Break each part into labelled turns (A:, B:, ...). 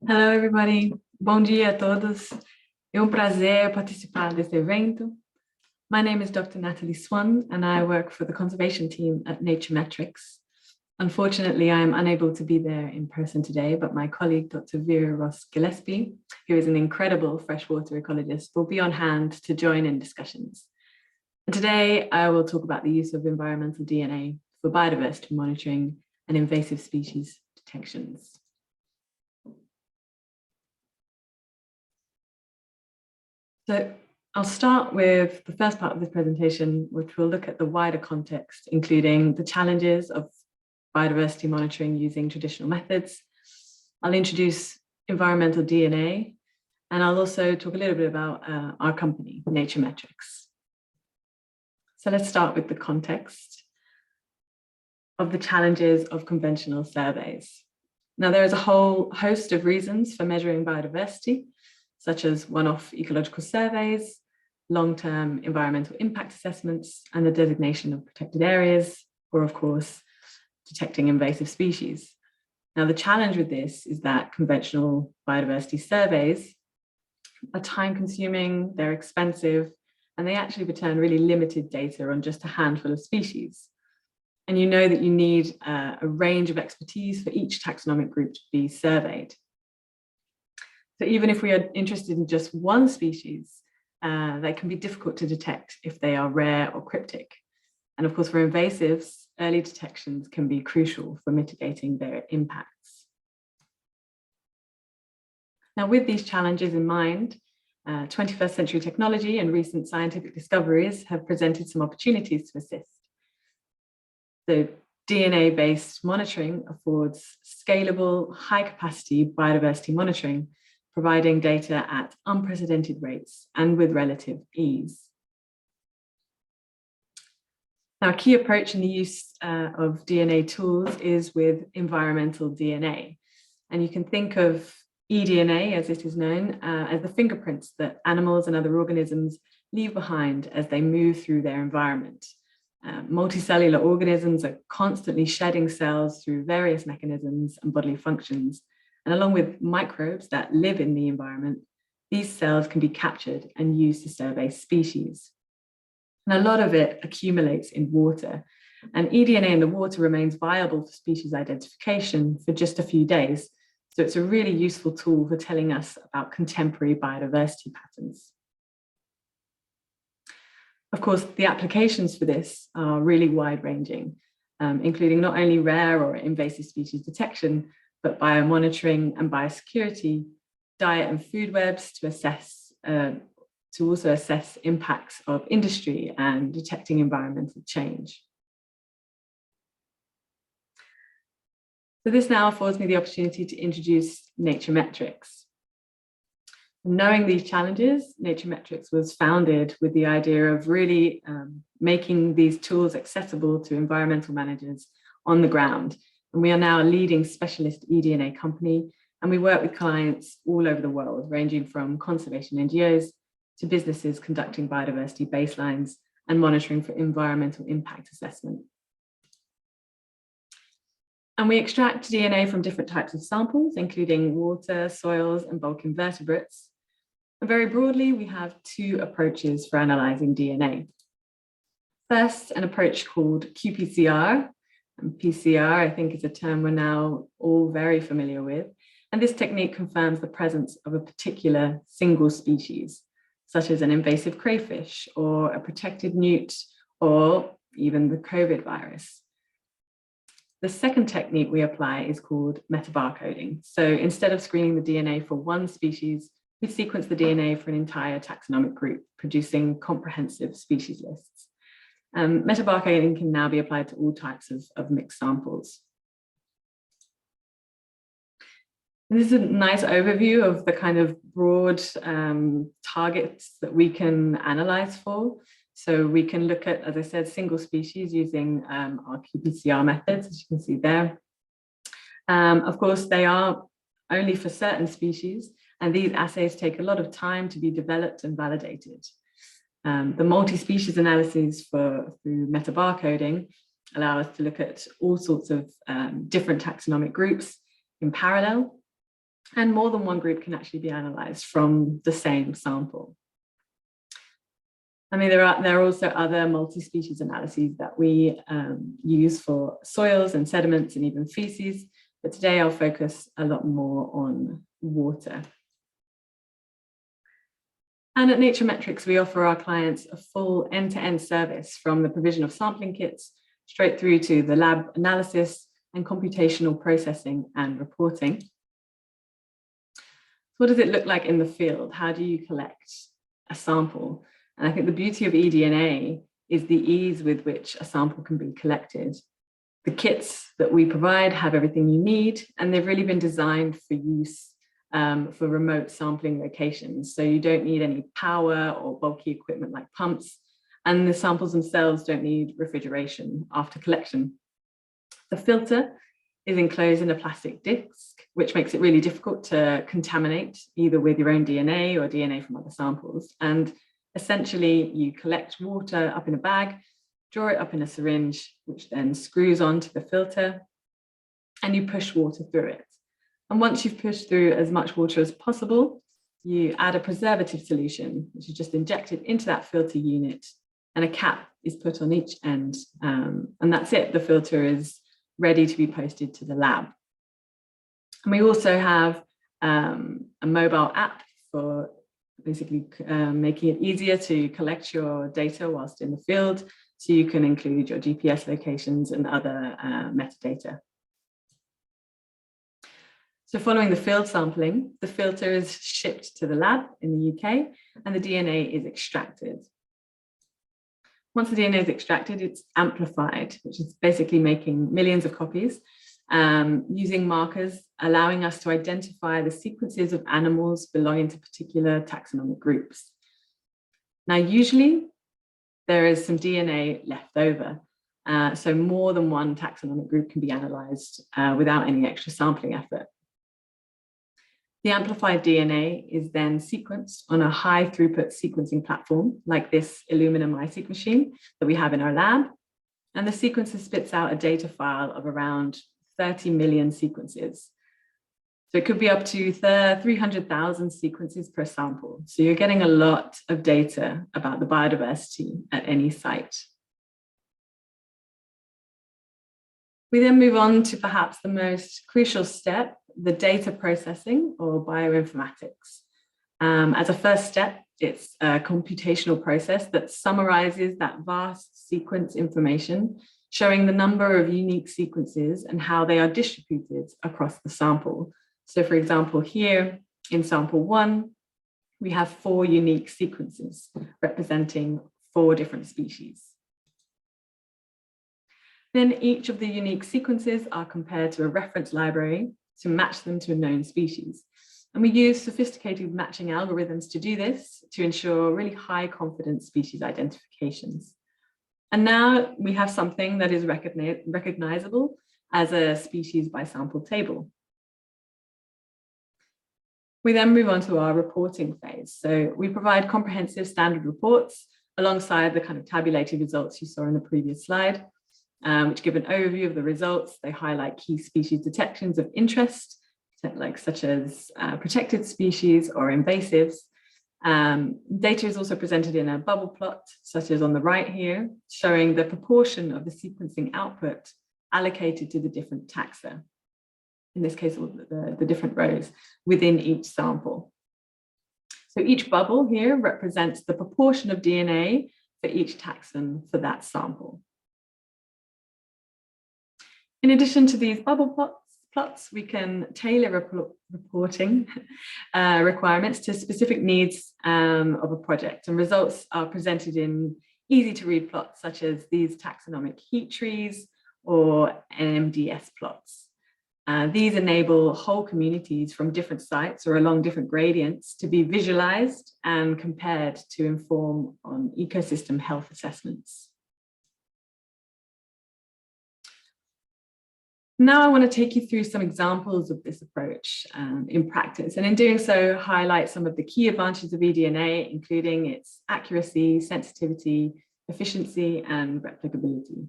A: Hello, everybody. Bom dia a todos. É prazer participar deste evento. My name is Dr. Natalie Swan, and I work for the conservation team at NatureMetrics. Unfortunately, I am unable to be there in person today, but my colleague, Dr. Vera Ross-Gillespie, who is an incredible freshwater ecologist, will be on hand to join in discussions. And today, I will talk about the use of environmental DNA for biodiversity monitoring and invasive species detections. So I'll start with the first part of this presentation, which will look at the wider context, including the challenges of biodiversity monitoring using traditional methods. I'll introduce environmental DNA, and I'll also talk a little bit about our company, NatureMetrics. So let's start with the context of the challenges of conventional surveys. Now, there is a whole host of reasons for measuring biodiversity, such as one-off ecological surveys, long-term environmental impact assessments, and the designation of protected areas, or of course, detecting invasive species. Now, the challenge with this is that conventional biodiversity surveys are time-consuming, they're expensive, and they actually return really limited data on just a handful of species. And you know that you need a range of expertise for each taxonomic group to be surveyed. So even if we are interested in just one species, they can be difficult to detect if they are rare or cryptic. And of course, for invasives, early detections can be crucial for mitigating their impacts. Now, with these challenges in mind, 21st century technology and recent scientific discoveries have presented some opportunities to assist. So DNA-based monitoring affords scalable, high-capacity biodiversity monitoring, providing data at unprecedented rates and with relative ease. Now, a key approach in the use of DNA tools is with environmental DNA. And you can think of eDNA, as it is known, as the fingerprints that animals and other organisms leave behind as they move through their environment. Multicellular organisms are constantly shedding cells through various mechanisms and bodily functions. And along with microbes that live in the environment, these cells can be captured and used to survey species. And a lot of it accumulates in water. And eDNA in the water remains viable for species identification for just a few days. So it's a really useful tool for telling us about contemporary biodiversity patterns. Of course, the applications for this are really wide-ranging, including not only rare or invasive species detection, but biomonitoring and biosecurity, diet and food webs to also assess impacts of industry and detecting environmental change. So this now affords me the opportunity to introduce NatureMetrics. Knowing these challenges, NatureMetrics was founded with the idea of really making these tools accessible to environmental managers on the ground. And we are now a leading specialist eDNA company, and we work with clients all over the world, ranging from conservation NGOs to businesses conducting biodiversity baselines and monitoring for environmental impact assessment. And we extract DNA from different types of samples, including water, soils, and bulk invertebrates. And very broadly, we have two approaches for analyzing DNA. First, an approach called qPCR. And PCR, I think, is a term we're now all very familiar with. And this technique confirms the presence of a particular single species, such as an invasive crayfish or a protected newt, or even the COVID virus. The second technique we apply is called metabarcoding. So instead of screening the DNA for one species, we sequence the DNA for an entire taxonomic group, producing comprehensive species lists. Metabarcoding can now be applied to all types of mixed samples. And this is a nice overview of the kind of broad targets that we can analyze for. So we can look at, as I said, single species using our qPCR methods, as you can see there. Of course, they are only for certain species, and these assays take a lot of time to be developed and validated. The multi-species analyses through metabarcoding allow us to look at all sorts of different taxonomic groups in parallel. And more than one group can actually be analysed from the same sample. I mean, there are also other multi-species analyses that we use for soils and sediments and even feces, but today I'll focus a lot more on water. And at NatureMetrics, we offer our clients a full end-to-end service from the provision of sampling kits straight through to the lab analysis and computational processing and reporting. What does it look like in the field? How do you collect a sample? And I think the beauty of eDNA is the ease with which a sample can be collected. The kits that we provide have everything you need, and they've really been designed for use for remote sampling locations. So you don't need any power or bulky equipment like pumps, and the samples themselves don't need refrigeration after collection. The filter is enclosed in a plastic disc, which makes it really difficult to contaminate either with your own DNA or DNA from other samples. And essentially, you collect water up in a bag, draw it up in a syringe, which then screws onto the filter, and you push water through it. And once you've pushed through as much water as possible, you add a preservative solution, which is just injected into that filter unit, and a cap is put on each end. And that's it. The filter is ready to be posted to the lab. And we also have a mobile app for basically making it easier to collect your data whilst in the field. So you can include your GPS locations and other metadata. So following the field sampling, the filter is shipped to the lab in the UK and the DNA is extracted. Once the DNA is extracted, it's amplified, which is basically making millions of copies, using markers, allowing us to identify the sequences of animals belonging to particular taxonomic groups. Now, usually there is some DNA left over, so more than one taxonomic group can be analysed without any extra sampling effort. The amplified DNA is then sequenced on a high throughput sequencing platform like this Illumina MiSeq machine that we have in our lab. And the sequencer spits out a data file of around 30 million sequences. So it could be up to 300,000 sequences per sample. So you're getting a lot of data about the biodiversity at any site. We then move on to perhaps the most crucial step, the data processing or bioinformatics. As a first step, it's a computational process that summarizes that vast sequence information, showing the number of unique sequences and how they are distributed across the sample. So for example, here in sample 1, we have 4 unique sequences representing 4 different species. Then each of the unique sequences are compared to a reference library to match them to a known species. And we use sophisticated matching algorithms to do this to ensure really high confidence species identifications. And now we have something that is recognizable as a species by sample table. We then move on to our reporting phase. So we provide comprehensive standard reports alongside the kind of tabulated results you saw in the previous slide, which give an overview of the results. They highlight key species detections of interest, such as protected species or invasives. Data is also presented in a bubble plot, such as on the right here, showing the proportion of the sequencing output allocated to the different taxa. In this case, the different rows within each sample. So each bubble here represents the proportion of DNA for each taxon for that sample. In addition to these bubble plots, we can tailor reporting requirements to specific needs of a project, and results are presented in easy to read plots such as these taxonomic heat trees or NMDS plots. These enable whole communities from different sites or along different gradients to be visualized and compared to inform on ecosystem health assessments. Now I want to take you through some examples of this approach in practice, and in doing so, highlight some of the key advantages of eDNA, including its accuracy, sensitivity, efficiency, and replicability.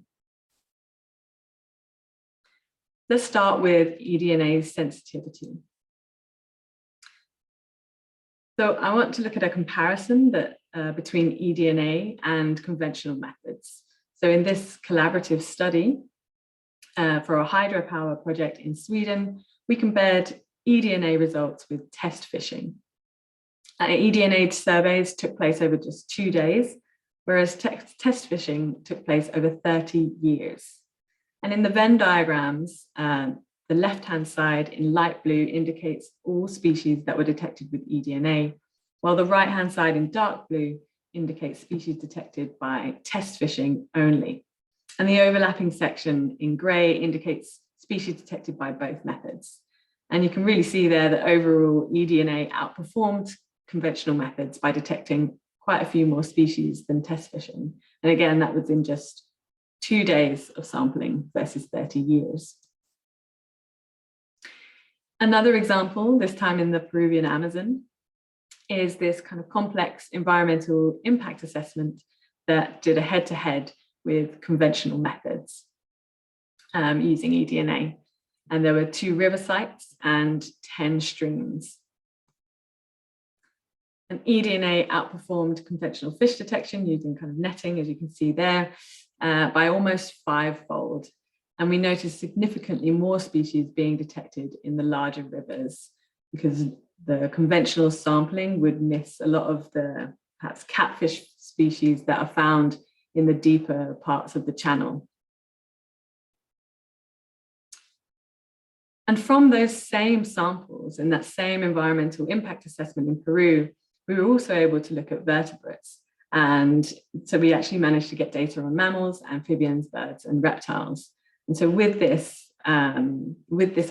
A: Let's start with eDNA's sensitivity. So I want to look at a comparison that between eDNA and conventional methods. So in this collaborative study for a hydropower project in Sweden, we compared eDNA results with test fishing. eDNA surveys took place over just 2 days, whereas test fishing took place over 30 years. And in the Venn diagrams, the left-hand side in light blue indicates all species that were detected with eDNA, while the right-hand side in dark blue indicates species detected by test fishing only. And the overlapping section in gray indicates species detected by both methods. And you can really see there that overall eDNA outperformed conventional methods by detecting quite a few more species than test fishing. And again, that was in just 2 days of sampling versus 30 years. Another example, this time in the Peruvian Amazon, is this kind of complex environmental impact assessment that did a head-to-head with conventional methods using eDNA. And there were 2 river sites and 10 streams. And eDNA outperformed conventional fish detection using kind of netting, as you can see there, by almost 5-fold. And we noticed significantly more species being detected in the larger rivers because the conventional sampling would miss a lot of the perhaps catfish species that are found in the deeper parts of the channel. And from those same samples in that same environmental impact assessment in Peru, we were also able to look at vertebrates. And so we actually managed to get data on mammals, amphibians, birds, and reptiles. And so with this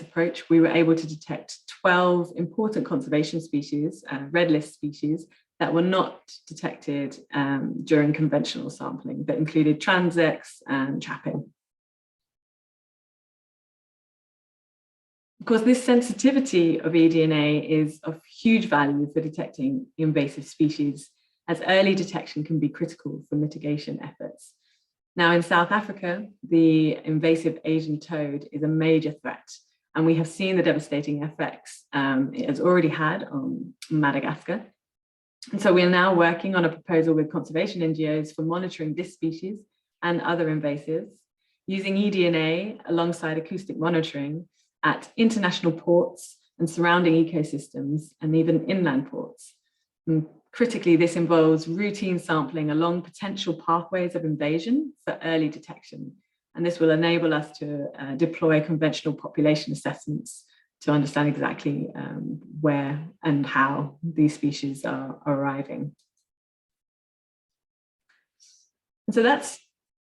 A: approach, we were able to detect 12 important conservation species, red list species, that were not detected during conventional sampling, that included transects and trapping. Of course, this sensitivity of eDNA is of huge value for detecting invasive species, as early detection can be critical for mitigation efforts. Now, in South Africa, the invasive Asian toad is a major threat, and we have seen the devastating effects it has already had on Madagascar. And so we are now working on a proposal with conservation NGOs for monitoring this species and other invasives, using eDNA alongside acoustic monitoring at international ports and surrounding ecosystems, and even inland ports. And critically, this involves routine sampling along potential pathways of invasion for early detection. And this will enable us to deploy conventional population assessments to understand exactly where and how these species are arriving. And so that's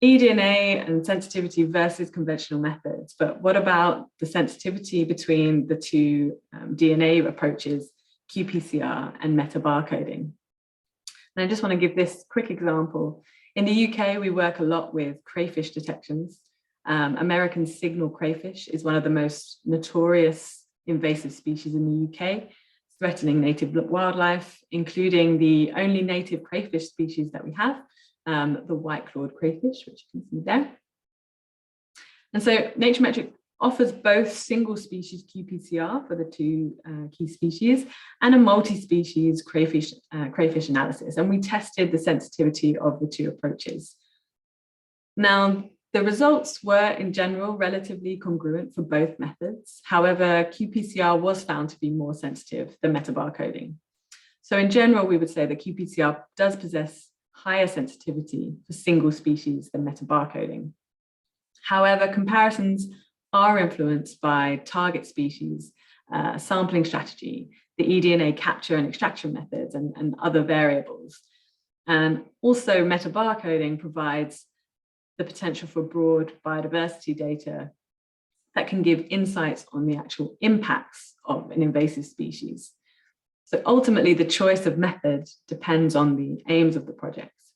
A: eDNA and sensitivity versus conventional methods. But what about the sensitivity between the 2 DNA approaches, qPCR and metabarcoding? And I just want to give this quick example. In the UK, we work a lot with crayfish detections. American signal crayfish is one of the most notorious invasive species in the UK, threatening native wildlife, including the only native crayfish species that we have, the white-clawed crayfish, which you can see there. And so NatureMetrics offers both single species qPCR for the 2 key species and a multi-species crayfish analysis. And we tested the sensitivity of the 2 approaches. Now, the results were in general relatively congruent for both methods. However, qPCR was found to be more sensitive than metabarcoding. So in general, we would say that qPCR does possess higher sensitivity for single species than metabarcoding. However, comparisons are influenced by target species, sampling strategy, the eDNA capture and extraction methods, and other variables. And also metabarcoding provides the potential for broad biodiversity data that can give insights on the actual impacts of an invasive species. So ultimately, the choice of method depends on the aims of the projects.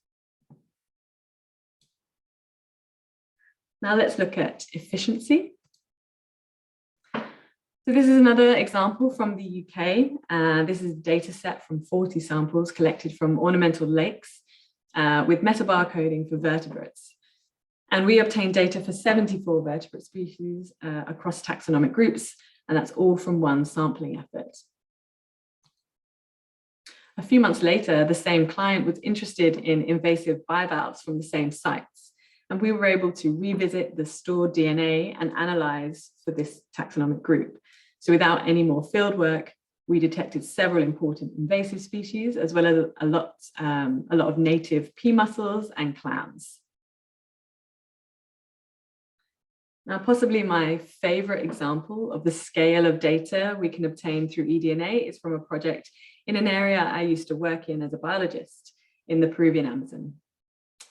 A: Now let's look at efficiency. So this is another example from the UK. This is a data set from 40 samples collected from ornamental lakes with metabarcoding for vertebrates. And we obtained data for 74 vertebrate species across taxonomic groups, and that's all from one sampling effort. A few months later, the same client was interested in invasive bivalves from the same sites. And we were able to revisit the stored DNA and analyze for this taxonomic group. So without any more field work, we detected several important invasive species, as well as a lot of native pea mussels and clams. Now, possibly my favorite example of the scale of data we can obtain through eDNA is from a project in an area I used to work in as a biologist in the Peruvian Amazon.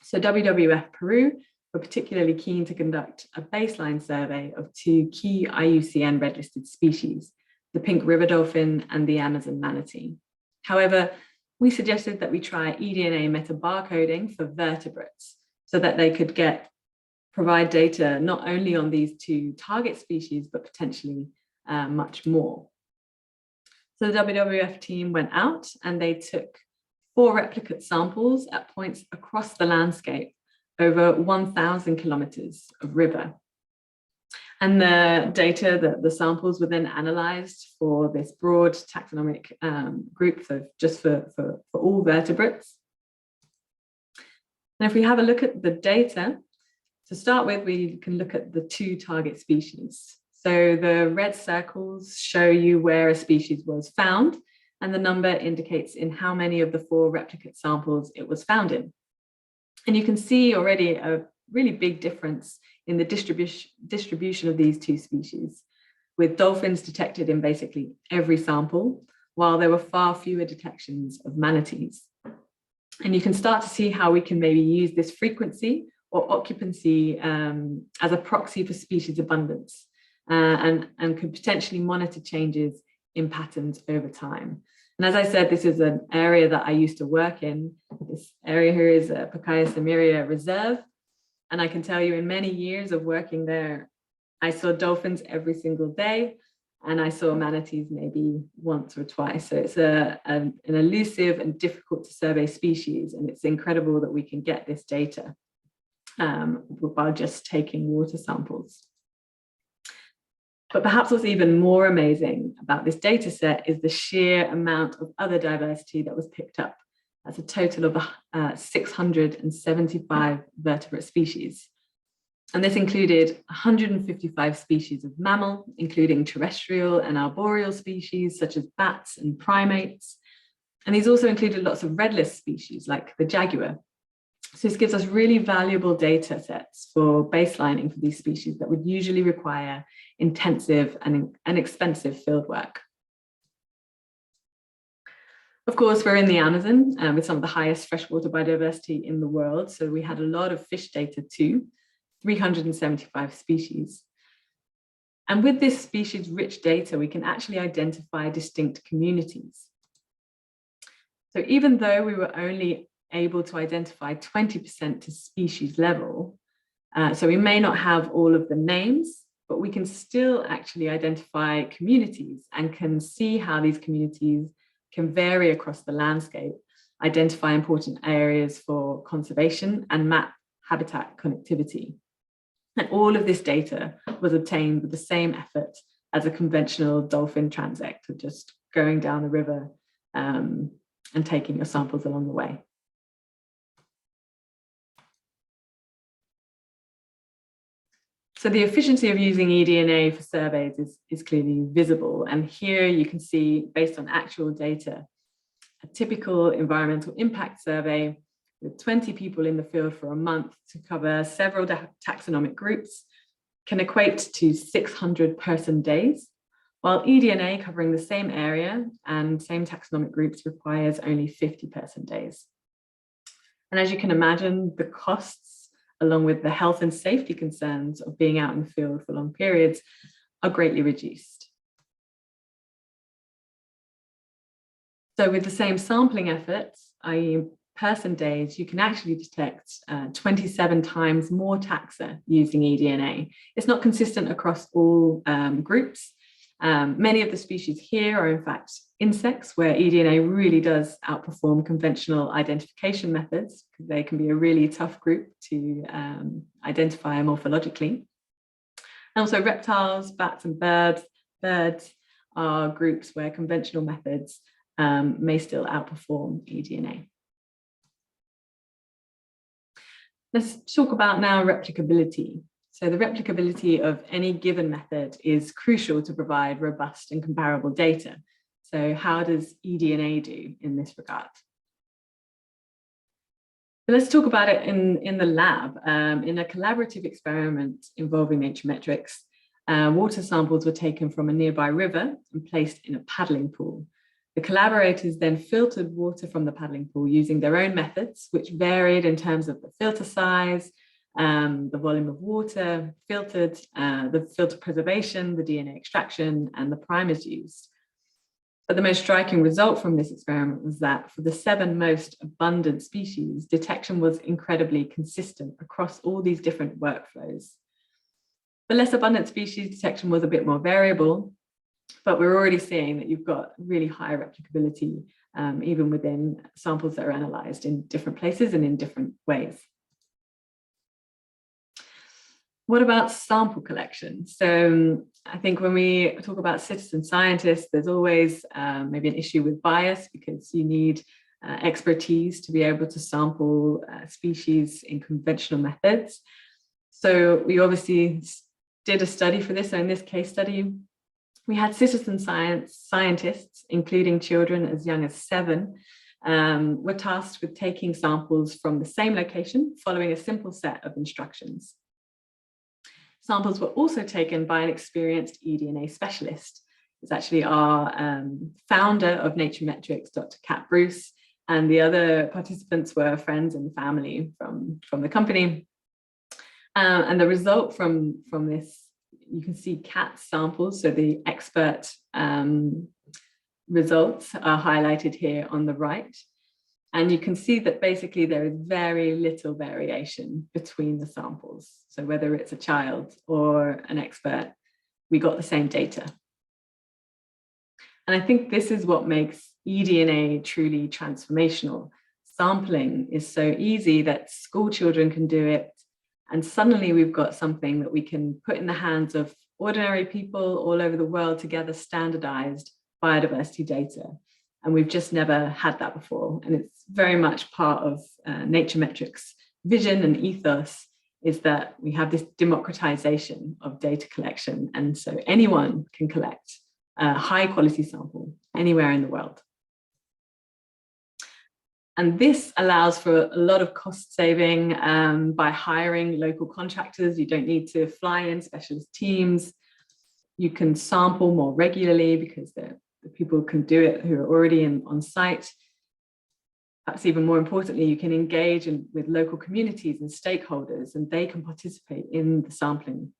A: So WWF Peru were particularly keen to conduct a baseline survey of two key IUCN red-listed species, the pink river dolphin and the Amazon manatee. However, we suggested that we try eDNA metabarcoding for vertebrates so that they could provide data not only on these two target species, but potentially much more. So the WWF team went out and they took 4 replicate samples at points across the landscape over 1,000 kilometers of river. And the data, the samples were then analyzed for this broad taxonomic group, so just for all vertebrates. And if we have a look at the data, to start with, we can look at the 2 target species. So the red circles show you where a species was found, and the number indicates in how many of the 4 replicate samples it was found in. And you can see already a really big difference in the distribution of these 2 species, with dolphins detected in basically every sample, while there were far fewer detections of manatees. And you can start to see how we can maybe use this frequency or occupancy as a proxy for species abundance, and could potentially monitor changes in patterns over time. And as I said, this is an area that I used to work in. This area here is a Pacaya Samiria Reserve. And I can tell you in many years of working there, I saw dolphins every single day, and I saw manatees maybe once or twice. So it's an elusive and difficult to survey species. And it's incredible that we can get this data by just taking water samples. But perhaps what's even more amazing about this data set is the sheer amount of other diversity that was picked up. That's a total of 675 vertebrate species. And this included 155 species of mammal, including terrestrial and arboreal species such as bats and primates. And these also included lots of red list species like the jaguar. So this gives us really valuable data sets for baselining for these species that would usually require intensive and expensive fieldwork. Of course, we're in the Amazon with some of the highest freshwater biodiversity in the world. So we had a lot of fish data too, 375 species. And with this species-rich data, we can actually identify distinct communities. So even though we were only able to identify 20% to species level, so we may not have all of the names, but we can still actually identify communities and can see how these communities can vary across the landscape, identify important areas for conservation, and map habitat connectivity. And all of this data was obtained with the same effort as a conventional dolphin transect of just going down the river and taking your samples along the way. So the efficiency of using eDNA for surveys is clearly visible. And here you can see, based on actual data, a typical environmental impact survey with 20 people in the field for a month to cover several taxonomic groups can equate to 600 person days, while eDNA covering the same area and same taxonomic groups requires only 50 person days. And as you can imagine, the costs, along with the health and safety concerns of being out in the field for long periods, are greatly reduced. So with the same sampling efforts, i.e. person days, you can actually detect 27 times more taxa using eDNA. It's not consistent across all groups. Many of the species here are in fact insects, where eDNA really does outperform conventional identification methods, because they can be a really tough group to identify morphologically. And also reptiles, bats and birds are groups where conventional methods may still outperform eDNA. Let's talk about now replicability. So the replicability of any given method is crucial to provide robust and comparable data. So how does eDNA do in this regard? Let's talk about it in the lab. In a collaborative experiment involving NatureMetrics, water samples were taken from a nearby river and placed in a paddling pool. The collaborators then filtered water from the paddling pool using their own methods, which varied in terms of the filter size, the volume of water filtered, the filter preservation, the DNA extraction, and the primers used. But the most striking result from this experiment was that for the 7 most abundant species, detection was incredibly consistent across all these different workflows. For less abundant species, detection was a bit more variable, but we're already seeing that you've got really high replicability, even within samples that are analyzed in different places and in different ways. What about sample collection? So I think when we talk about citizen scientists, there's always maybe an issue with bias, because you need expertise to be able to sample species in conventional methods. So we obviously did a study for this. So in this case study, we had citizen scientists, including children as young as 7, were tasked with taking samples from the same location following a simple set of instructions. Samples were also taken by an experienced eDNA specialist. It's actually our founder of NatureMetrics, Dr. Kat Bruce, and the other participants were friends and family from the company. And the result from this, you can see Kat's samples, so the expert results are highlighted here on the right. And you can see that basically there is very little variation between the samples. So whether it's a child or an expert, we got the same data. And I think this is what makes eDNA truly transformational. Sampling is so easy that school children can do it. And suddenly we've got something that we can put in the hands of ordinary people all over the world to gather standardized biodiversity data. And we've just never had that before. And it's very much part of NatureMetrics' vision and ethos, is that we have this democratization of data collection. And so anyone can collect a high quality sample anywhere in the world. And this allows for a lot of cost saving by hiring local contractors. You don't need to fly in specialist teams. You can sample more regularly because the people can do it who are already on site. Perhaps even more importantly, you can engage with local communities and stakeholders, and they can participate in the sampling.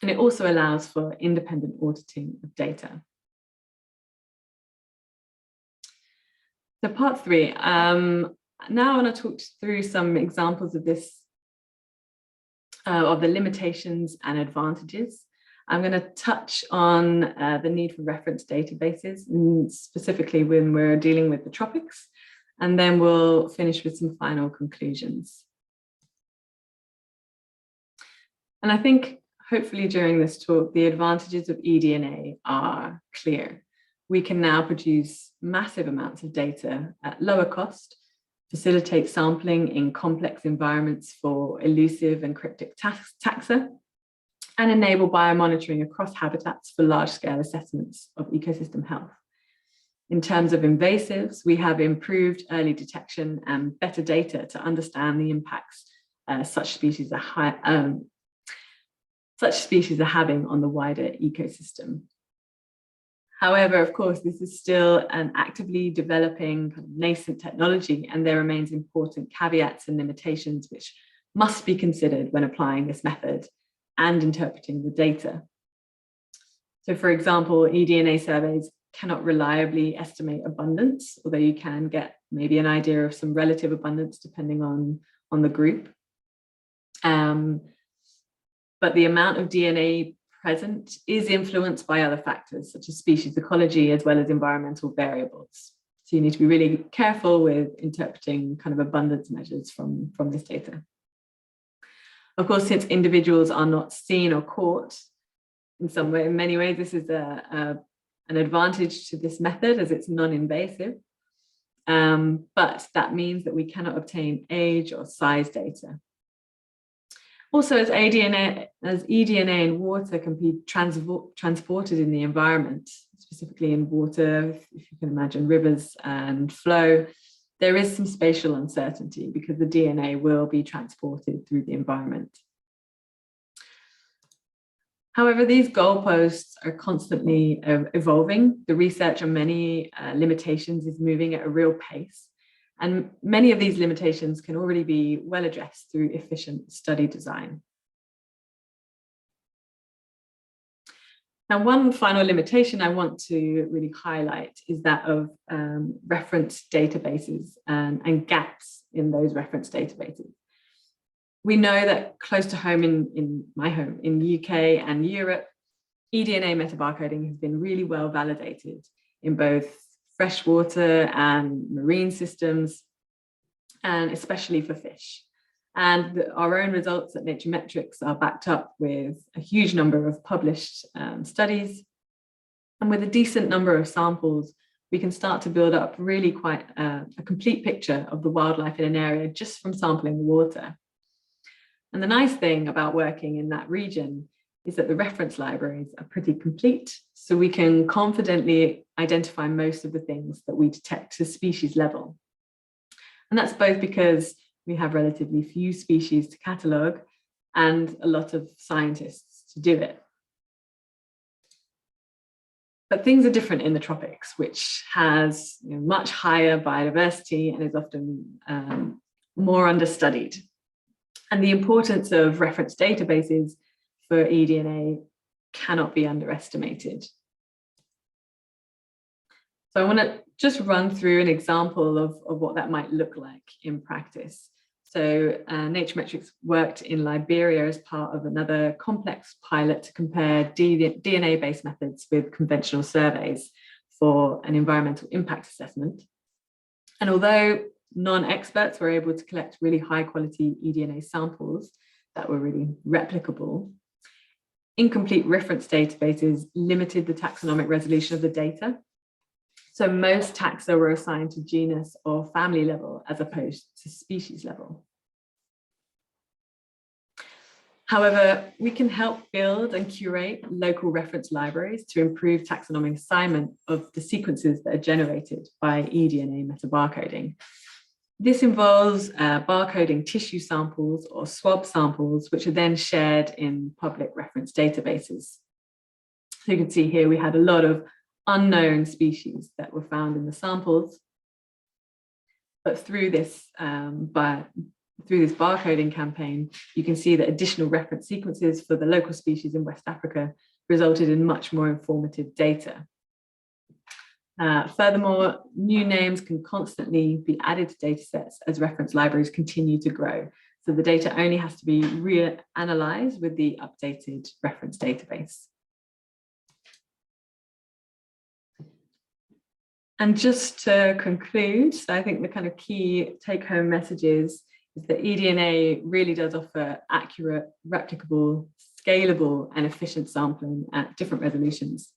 A: And it also allows for independent auditing of data. So part 3, now I want to talk through some examples of this, of the limitations and advantages. I'm going to touch on the need for reference databases, and specifically when we're dealing with the tropics, and then we'll finish with some final conclusions. And I think hopefully during this talk, the advantages of eDNA are clear. We can now produce massive amounts of data at lower cost, facilitate sampling in complex environments for elusive and cryptic taxa, and enable biomonitoring across habitats for large-scale assessments of ecosystem health. In terms of invasives, we have improved early detection and better data to understand the impacts such species are having on the wider ecosystem. However, of course, this is still an actively developing kind of nascent technology, and there remains important caveats and limitations which must be considered when applying this method and interpreting the data. So for example, eDNA surveys cannot reliably estimate abundance, although you can get maybe an idea of some relative abundance depending on the group. But the amount of DNA present is influenced by other factors such as species ecology as well as environmental variables. So you need to be really careful with interpreting kind of abundance measures from this data. Of course, since individuals are not seen or caught in some way, in many ways, this is a an advantage to this method as it's non-invasive, but that means that we cannot obtain age or size data. Also, as eDNA in water can be transported in the environment, specifically in water, if you can imagine rivers and flow, there is some spatial uncertainty because the DNA will be transported through the environment. However, these goalposts are constantly evolving. The research on many limitations is moving at a real pace. And many of these limitations can already be well addressed through efficient study design. Now, one final limitation I want to really highlight is that of reference databases and gaps in those reference databases. We know that close to home in my home, in the UK and Europe, eDNA metabarcoding has been really well validated in both freshwater and marine systems, and especially for fish. And our own results at NatureMetrics are backed up with a huge number of published studies. And with a decent number of samples, we can start to build up really quite a complete picture of the wildlife in an area just from sampling the water. And the nice thing about working in that region is that the reference libraries are pretty complete, so we can confidently identify most of the things that we detect to species level. And that's both because we have relatively few species to catalogue and a lot of scientists to do it. But things are different in the tropics, which has much higher biodiversity and is often more understudied. And the importance of reference databases for eDNA cannot be underestimated. So I want to just run through an example of what that might look like in practice. So NatureMetrics worked in Liberia as part of another complex pilot to compare DNA-based methods with conventional surveys for an environmental impact assessment. And although non-experts were able to collect really high quality eDNA samples that were really replicable, incomplete reference databases limited the taxonomic resolution of the data. So most taxa were assigned to genus or family level as opposed to species level. However, we can help build and curate local reference libraries to improve taxonomic assignment of the sequences that are generated by eDNA metabarcoding. This involves barcoding tissue samples or swab samples, which are then shared in public reference databases. So you can see here we had a lot of unknown species that were found in the samples. But through this barcoding campaign, you can see that additional reference sequences for the local species in West Africa resulted in much more informative data. Furthermore, new names can constantly be added to datasets as reference libraries continue to grow. So the data only has to be reanalyzed with the updated reference database. And just to conclude, so I think the kind of key take-home messages is that eDNA really does offer accurate, replicable, scalable, and efficient sampling at different resolutions.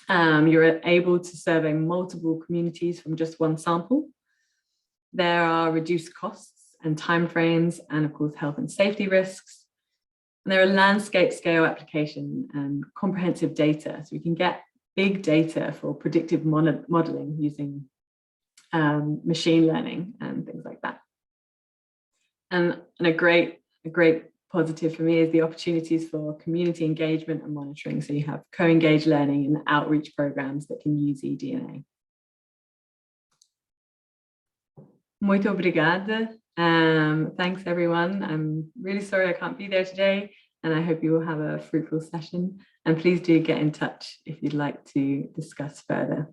A: You're able to survey multiple communities from just one sample. There are reduced costs and timeframes, and of course, health and safety risks. And there are landscape scale application and comprehensive data. So we can get big data for predictive modeling using machine learning and things like that. And a great positive for me is the opportunities for community engagement and monitoring. So you have co-engaged learning and outreach programs that can use eDNA. Muito obrigada. Thanks everyone. I'm really sorry I can't be there today, and I hope you will have a fruitful session. And please do get in touch if you'd like to discuss further.